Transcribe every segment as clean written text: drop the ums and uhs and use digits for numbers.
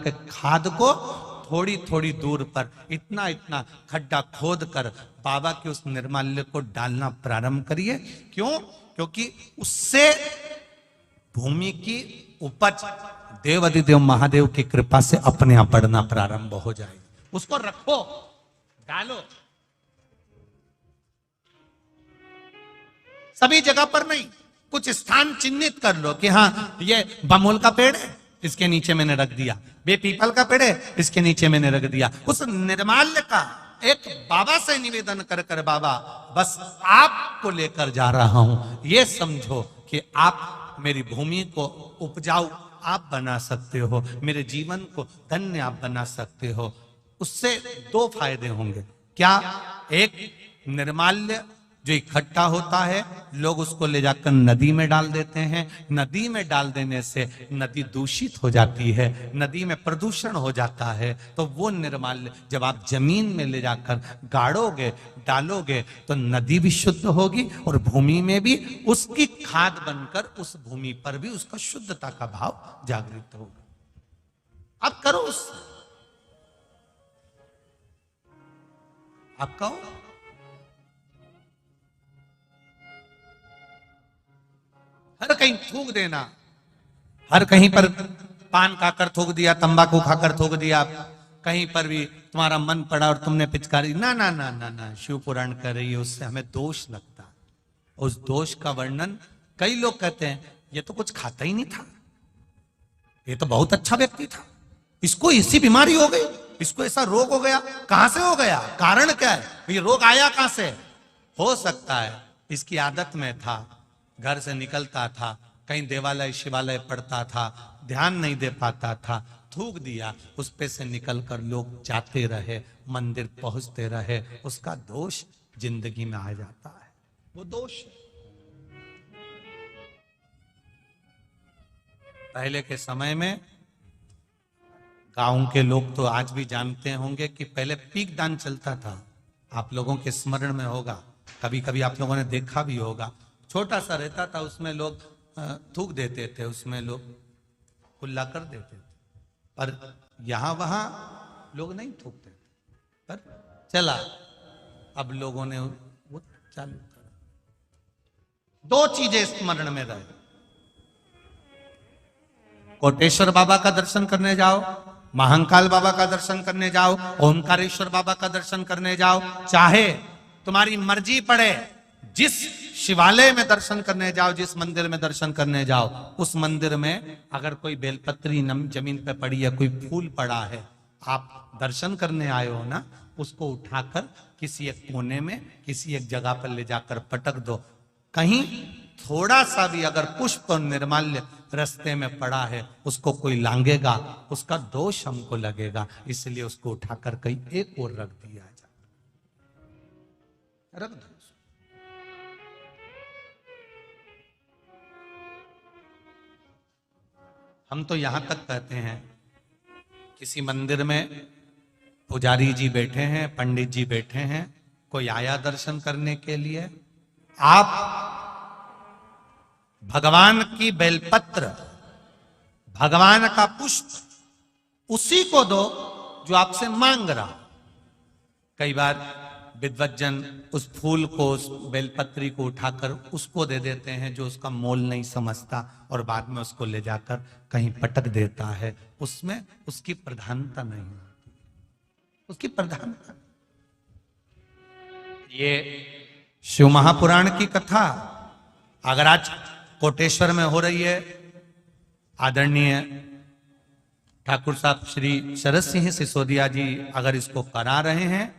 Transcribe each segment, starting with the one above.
के खाद को थोड़ी थोड़ी दूर पर इतना इतना खड्डा खोद कर बाबा के उस निर्माल्य को डालना प्रारंभ करिए। क्यों? क्योंकि उससे भूमि की उपज देव अधिदेव महादेव की कृपा से अपने आप बढ़ना प्रारंभ हो जाएगी। उसको रखो, डालो, सभी जगह पर नहीं, कुछ स्थान चिन्हित कर लो कि हाँ ये बमोल का पेड़ है, इसके नीचे मैंने रख दिया, बे पीपल का पेड़ है, इसके नीचे मैंने रख दिया। उस निर्माल्य का एक बाबा से निवेदन कर कर बाबा बस आपको लेकर जा रहा हूं, ये समझो कि आप मेरी भूमि को उपजाऊ आप बना सकते हो, मेरे जीवन को धन्य आप बना सकते हो। उससे दो फायदे होंगे। क्या? एक, निर्माल्य जो इकट्ठा होता है लोग उसको ले जाकर नदी में डाल देते हैं, नदी में डाल देने से नदी दूषित हो जाती है, नदी में प्रदूषण हो जाता है। तो वो निर्माल्य जब आप जमीन में ले जाकर गाड़ोगे, डालोगे, तो नदी भी शुद्ध होगी और भूमि में भी उसकी खाद बनकर उस भूमि पर भी उसका शुद्धता का भाव जागृत होगा। अब करो उससे, आप कहो हर कहीं थूक देना, हर कहीं पर पान खाकर थूक दिया, तंबाकू खाकर थूक दिया, कहीं पर भी तुम्हारा मन पड़ा और तुमने पिचकारी, ना ना ना ना ना, शिव पुराण कर रही है, उससे हमें दोष लगता। उस दोष का वर्णन कई लोग कहते हैं ये तो कुछ खाता ही नहीं था, ये तो बहुत अच्छा व्यक्ति था, इसको ऐसी बीमारी हो गई, इसको ऐसा रोग हो गया। कहां से हो गया? कारण क्या है? ये रोग आया कहां से? हो सकता है इसकी आदत में था, घर से निकलता था, कहीं देवालय शिवालय पढ़ता था, ध्यान नहीं दे पाता था, थूक दिया, उस पे से निकलकर लोग जाते रहे, मंदिर पहुंचते रहे, उसका दोष जिंदगी में आ जाता है। वो दोष पहले के समय में गांव के लोग तो आज भी जानते होंगे कि पहले पीक दान चलता था। आप लोगों के स्मरण में होगा, कभी कभी आप लोगों ने देखा भी होगा, छोटा सा रहता था, उसमें लोग थूक देते थे, उसमें लोग खुला कर देते थे। पर यहां वहां लोग नहीं थूकते थे, पर चला, अब लोगों ने वो चालू कर। दो चीजें स्मरण में रहे, कोटेश्वर बाबा का दर्शन करने जाओ, महाकाल बाबा का दर्शन करने जाओ, ओमकारेश्वर बाबा का दर्शन करने जाओ, चाहे तुम्हारी मर्जी पड़े जिस शिवालय में दर्शन करने जाओ, जिस मंदिर में दर्शन करने जाओ, उस मंदिर में अगर कोई बेलपत्री जमीन पे पड़ी है, कोई फूल पड़ा है, आप दर्शन करने आए हो ना, उसको उठाकर किसी एक कोने में, किसी एक जगह पर ले जाकर पटक दो। कहीं थोड़ा सा भी अगर पुष्प और निर्माल्य रास्ते में पड़ा है, उसको कोई लांगेगा, उसका दोष हमको लगेगा, इसलिए उसको उठाकर कहीं एक और रख दिया जाए, रख दो। हम तो यहां तक कहते हैं, किसी मंदिर में पुजारी जी बैठे हैं, पंडित जी बैठे हैं, कोई आया दर्शन करने के लिए, आप भगवान की बेलपत्र, भगवान का पुष्प उसी को दो जो आपसे मांग रहा। कई बार विद्वज्जन उस फूल को, उस बेलपत्री को उठाकर उसको दे देते हैं जो उसका मोल नहीं समझता, और बाद में उसको ले जाकर कहीं पटक देता है। उसमें उसकी प्रधानता नहीं होती, उसकी प्रधानता। ये शिव महापुराण की कथा अगर आज कोटेश्वर में हो रही है, आदरणीय ठाकुर साहब श्री शरद सिंह सिसोदिया जी अगर इसको करा रहे हैं,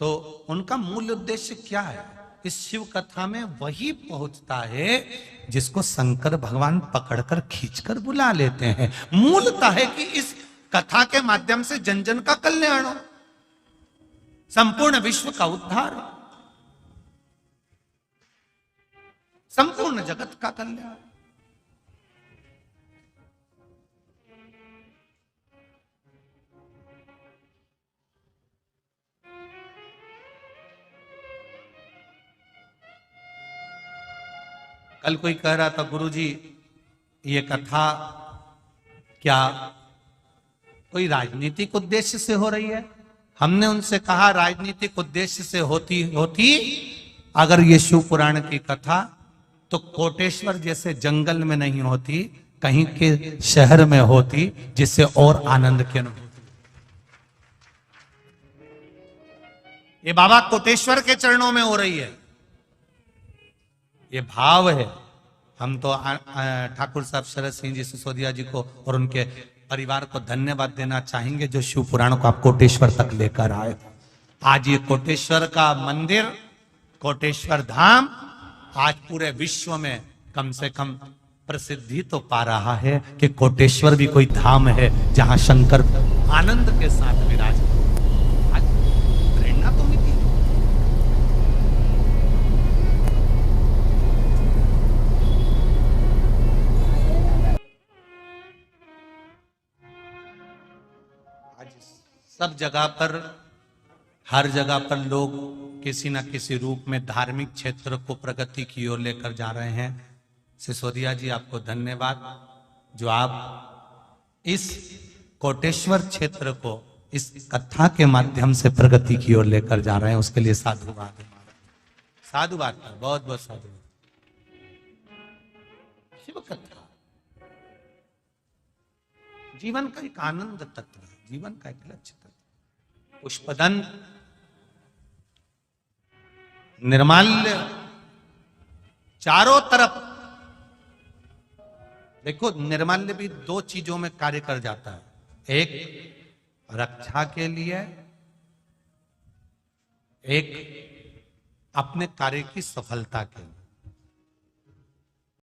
तो उनका मूल उद्देश्य क्या है? इस शिव कथा में वही पहुंचता है जिसको शंकर भगवान पकड़कर खींचकर बुला लेते हैं। मूलतः है कि इस कथा के माध्यम से जन जन का कल्याण हो, संपूर्ण विश्व का उद्धार हो, संपूर्ण जगत का कल्याण। कल कोई कह रहा था, गुरुजी ये कथा क्या कोई राजनीतिक उद्देश्य से हो रही है। हमने उनसे कहा राजनीतिक उद्देश्य से होती अगर ये शिव पुराण की कथा तो कोटेश्वर जैसे जंगल में नहीं होती, कहीं के शहर में होती, जिससे और आनंद की अनुभूति। ये बाबा कोटेश्वर के चरणों में हो रही है, ये भाव है। हम तो ठाकुर साहब शरद सिंह जी सिसोदिया जी को और उनके परिवार को धन्यवाद देना चाहेंगे जो शिव पुराण को आप कोटेश्वर तक लेकर आए। आज ये कोटेश्वर का मंदिर, कोटेश्वर धाम आज पूरे विश्व में कम से कम प्रसिद्धि तो पा रहा है कि कोटेश्वर भी कोई धाम है जहां शंकर आनंद के साथ विराज। आज प्रेरणा तो मिली। सब जगह पर, हर जगह पर लोग किसी न किसी रूप में धार्मिक क्षेत्र को प्रगति की ओर लेकर जा रहे हैं। सिसोदिया जी आपको धन्यवाद जो आप इस कोटेश्वर क्षेत्र को इस कथा के माध्यम से प्रगति की ओर लेकर जा रहे हैं, उसके लिए साधुवाद। साधुवाद, बहुत बहुत साधुवाद। शिव कथा जीवन का एक आनंद तत्व है, जीवन का एक लक्ष्य तत्व। पुष्पदंत, निर्माल्य, चारों तरफ देखो। निर्माल्य भी दो चीजों में कार्य कर जाता है, एक रक्षा के लिए, एक अपने कार्य की सफलता के लिए।